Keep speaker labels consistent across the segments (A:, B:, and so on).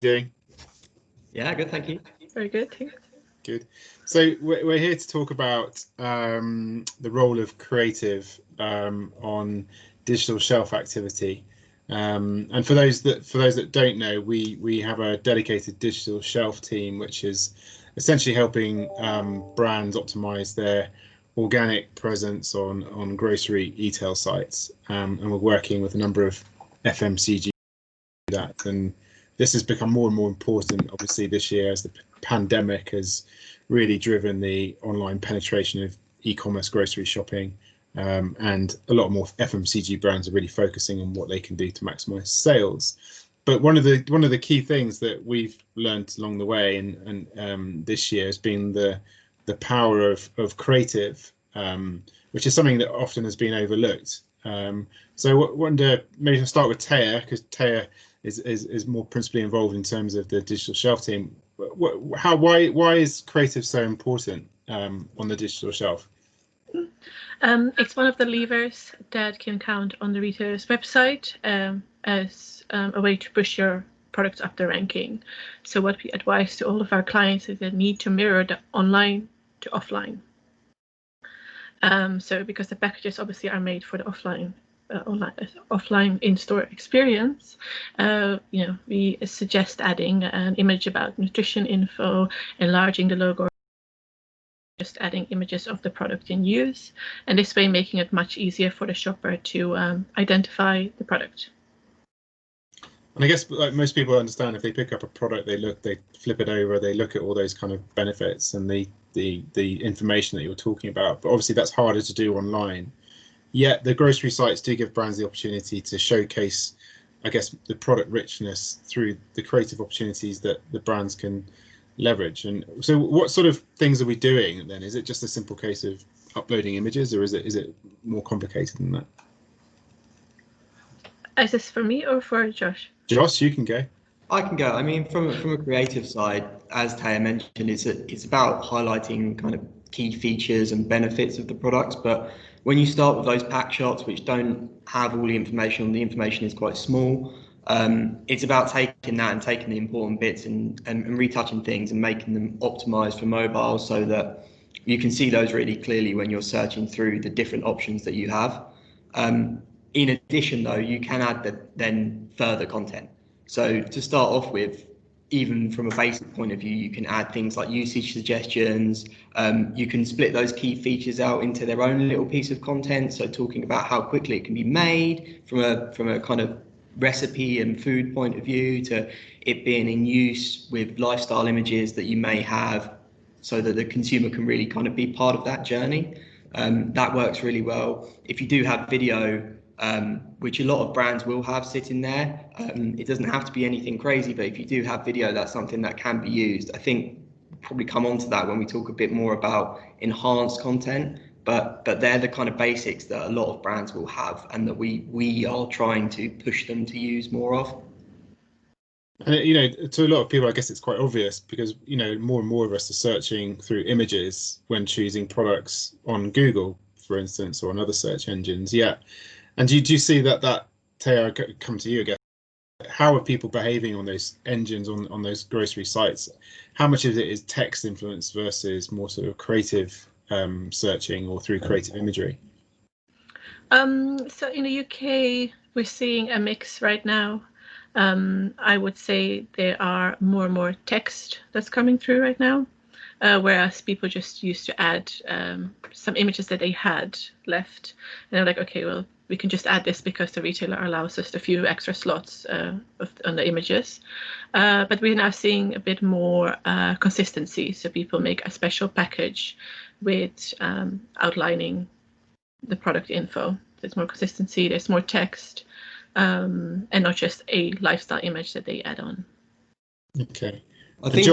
A: doing?
B: Yeah, good, thank you.
C: Very good, thanks.
A: Good. So we're here to talk about the role of creative on digital shelf activity. And for those that don't know, we have a dedicated digital shelf team, which is essentially helping brands optimize their organic presence on grocery e-tail sites. And we're working with a number of FMCG that, and this has become more and more important, obviously, this year as the pandemic has really driven the online penetration of e-commerce grocery shopping, and a lot more FMCG brands are really focusing on what they can do to maximize sales. But one of the key things that we've learned along the way and this year has been the power of creative, which is something that often has been overlooked. So I wonder, maybe I'll start with Taya, because Taya is more principally involved in terms of the digital shelf team. Why is creative so important on the digital shelf?
C: It's one of the levers that can count on the retailer's website as a way to push your products up the ranking. So what we advise to all of our clients is they need to mirror the online to offline. So because the packages obviously are made for the offline in-store experience, we suggest adding an image about nutrition info, enlarging the logo, just adding images of the product in use, and this way making it much easier for the shopper to identify the product.
A: And I guess, like most people understand, if they pick up a product, they flip it over, they look at all those kind of benefits and the information that you're talking about. But obviously that's harder to do online. Yet the grocery sites do give brands the opportunity to showcase, I guess, the product richness through the creative opportunities that the brands can leverage. And so what sort of things are we doing then? Is it just a simple case of uploading images, or is it more complicated than that?
C: Is this for me or for Josh?
A: Josh, you can go.
B: I can go. I mean, from a creative side, as Taya mentioned, it's about highlighting kind of key features and benefits of the products. But when you start with those pack shots, which don't have all the information is quite small, it's about taking that and taking the important bits and retouching things and making them optimized for mobile so that you can see those really clearly when you're searching through the different options that you have. In addition, though, you can add then further content. So to start off with, even from a basic point of view, you can add things like usage suggestions. You can split those key features out into their own little piece of content. So talking about how quickly it can be made from a kind of recipe and food point of view, to it being in use with lifestyle images that you may have, so that the consumer can really kind of be part of that journey. That works really well. If you do have video, which a lot of brands will have sitting there, it doesn't have to be anything crazy, but if you do have video, that's something that can be used. I think we'll probably come on to that when we talk a bit more about enhanced content, but they're the kind of basics that a lot of brands will have and that we are trying to push them to use more of.
A: And to a lot of people, I guess it's quite obvious because more and more of us are searching through images when choosing products on Google, for instance, or on other search engines. Yeah. And do you see that Taya, come to you again? How are people behaving on those engines, on those grocery sites? How much of it is text influence versus more sort of creative searching or through creative imagery?
C: So in the UK, we're seeing a mix right now. I would say there are more and more text that's coming through right now, whereas people just used to add some images that they had left. And they're like, okay, well, we can just add this because the retailer allows us a few extra slots on the images. But we're now seeing a bit more consistency. So people make a special package with outlining the product info. There's more consistency, there's more text, and not just a lifestyle image that they add on.
A: Okay.
B: I think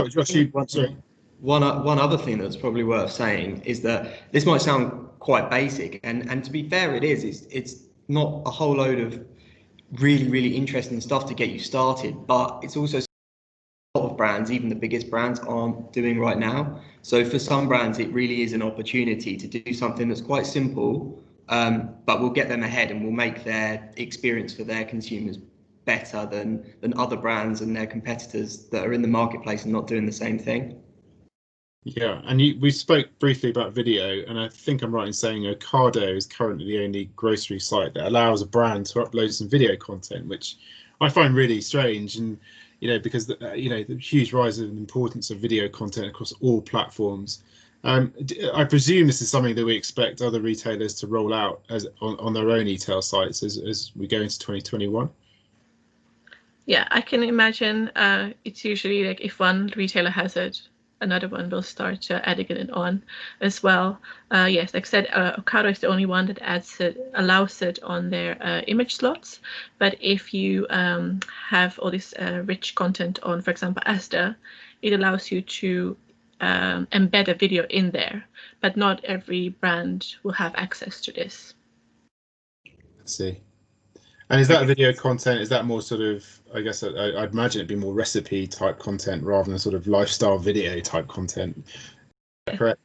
A: sorry.
B: One other thing that's probably worth saying is that this might sound quite basic, and to be fair, it's not a whole load of really interesting stuff to get you started, but it's also a lot of brands, even the biggest brands, aren't doing right now. So for some brands, it really is an opportunity to do something that's quite simple, but will get them ahead and will make their experience for their consumers better than other brands and their competitors that are in the marketplace and not doing the same thing.
A: Yeah, and we spoke briefly about video, and I think I'm right in saying Ocado is currently the only grocery site that allows a brand to upload some video content, which I find really strange. And because the huge rise in importance of video content across all platforms. I presume this is something that we expect other retailers to roll out as on their own e-tail sites as we go into 2021.
C: Yeah, I can imagine it's usually like if one retailer has it, another one will start adding it on as well. Yes, like I said, Ocado is the only one that allows it on their image slots. But if you have all this rich content on, for example, Asda, it allows you to embed a video in there, but not every brand will have access to this.
A: Let's see. And is that video content, is that more sort of, I guess I'd imagine it'd be more recipe type content rather than sort of lifestyle video type content? Is that correct?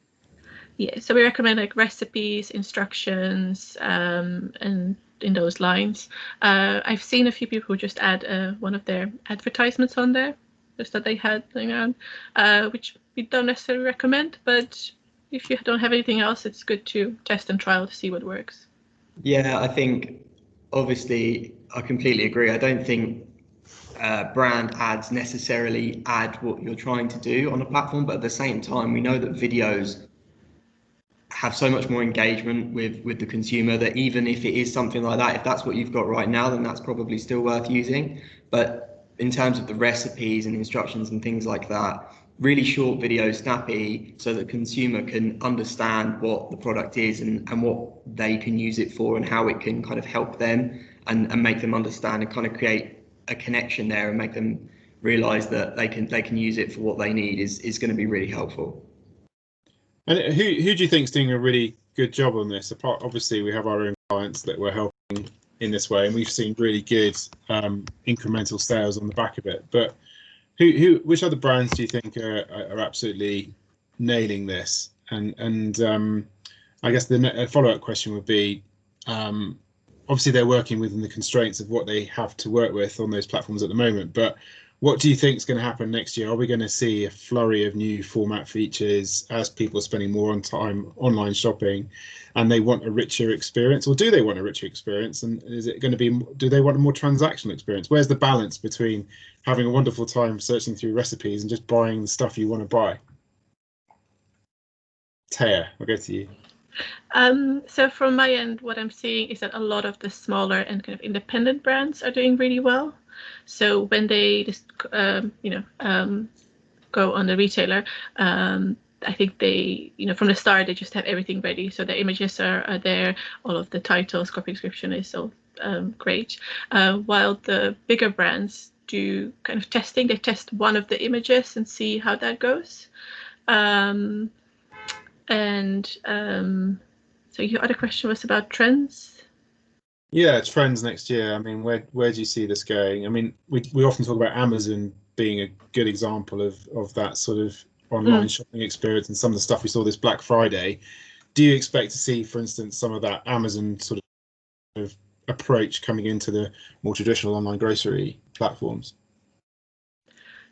C: Yeah, so we recommend like recipes, instructions, and in those lines. I've seen a few people who just add one of their advertisements on there, just that they had going on, which we don't necessarily recommend, but if you don't have anything else, it's good to test and trial to see what works.
B: Yeah, I think obviously I completely agree. I don't think brand ads necessarily add what you're trying to do on a platform, but at the same time, we know that videos have so much more engagement with the consumer that even if it is something like that, if that's what you've got right now, then that's probably still worth using. But in terms of the recipes and instructions and things like that, really short videos, snappy, so that consumer can understand what the product is and what they can use it for and how it can kind of help them and make them understand and kind of create a connection there and make them realize that they can use it for what they need is going to be really helpful.
A: And who do you think is doing a really good job on this? Apart, obviously, we have our own clients that we're helping in this way, and we've seen really good incremental sales on the back of it. But which other brands do you think are absolutely nailing this? And I guess the follow-up question would be, obviously they're working within the constraints of what they have to work with on those platforms at the moment, but what do you think is going to happen next year? Are we going to see a flurry of new format features as people are spending more time online shopping and they want a richer experience, or do they want a richer experience? And is it going to be, do they want a more transactional experience? Where's the balance between having a wonderful time searching through recipes and just buying the stuff you want to buy? Taya, I'll go to you.
C: So from my end, what I'm seeing is that a lot of the smaller and kind of independent brands are doing really well. So when they just, go on the retailer, I think they, from the start, they just have everything ready. So the images are there, all of the titles, copy description is so great. While the bigger brands do kind of testing, they test one of the images and see how that goes. So your other question was about trends. Yeah,
A: trends next year. I mean, where do you see this going? I mean, we often talk about Amazon being a good example of that sort of online shopping experience and some of the stuff we saw this Black Friday. Do you expect to see, for instance, some of that Amazon sort of approach coming into the more traditional online grocery platforms?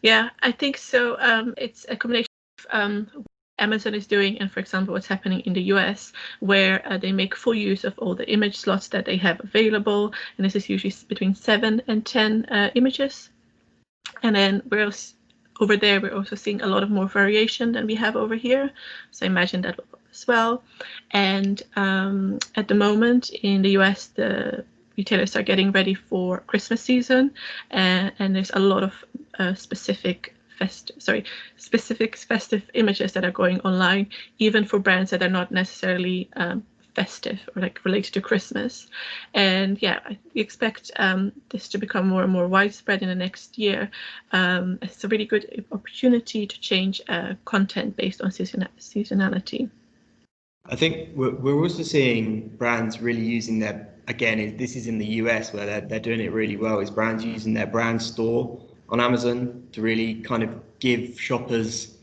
C: Yeah, I think so. It's a combination of Amazon is doing, and for example, what's happening in the US, where they make full use of all the image slots that they have available, and this is usually between 7 and 10 images. And then over there, we're also seeing a lot of more variation than we have over here. So I imagine that will as well. And at the moment in the US, the retailers are getting ready for Christmas season, and there's a lot of specific festive images that are going online, even for brands that are not necessarily festive or like related to Christmas. And yeah, we expect this to become more and more widespread in the next year. It's a really good opportunity to change content based on seasonality.
B: I think we're also seeing brands really using this is in the US where they're doing it really well, is brands using their brand store on Amazon to really kind of give shoppers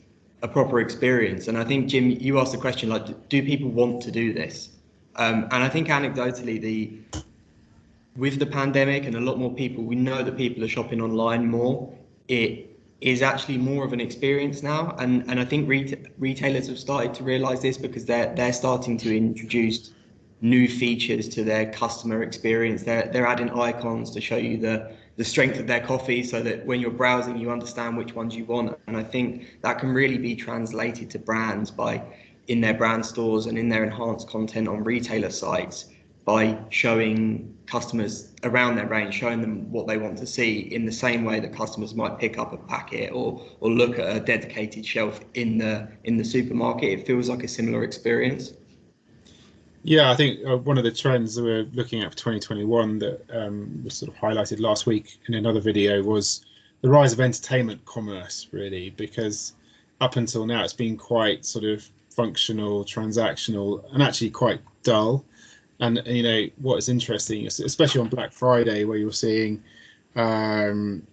B: a proper experience. And I think, Jim, you asked the question, like, do people want to do this? And I think anecdotally, with the pandemic and a lot more people, we know that people are shopping online more. It is actually more of an experience now, and I think retailers have started to realize this because they're starting to introduce new features to their customer experience. They're adding icons to show you the strength of their coffee, so that when you're browsing, you understand which ones you want. And I think that can really be translated to brands by in their brand stores and in their enhanced content on retailer sites, by showing customers around their range, showing them what they want to see in the same way that customers might pick up a packet or look at a dedicated shelf in the supermarket. It feels like a similar experience.
A: Yeah, I think one of the trends that we're looking at for 2021 that was sort of highlighted last week in another video was the rise of entertainment commerce, really, because up until now it's been quite sort of functional, transactional, and actually quite dull. And you know what is interesting, especially on Black Friday, where you're seeing content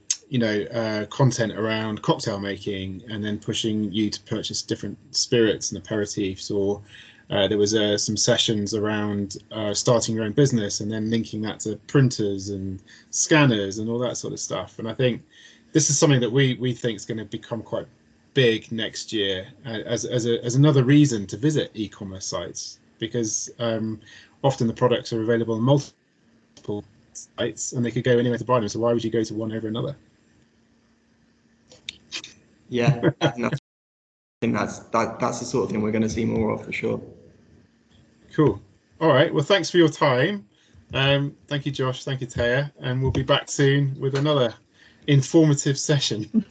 A: around cocktail making, and then pushing you to purchase different spirits and aperitifs, or there was some sessions around starting your own business and then linking that to printers and scanners and all that sort of stuff. And I think this is something that we think is going to become quite big next year as another reason to visit e-commerce sites, because often the products are available on multiple sites and they could go anywhere to buy them. So why would you go to one over another?
B: Yeah, I think that's the sort of thing we're going to see more of for sure.
A: Cool. All right. Well, thanks for your time. Thank you, Josh. Thank you, Taya. And we'll be back soon with another informative session.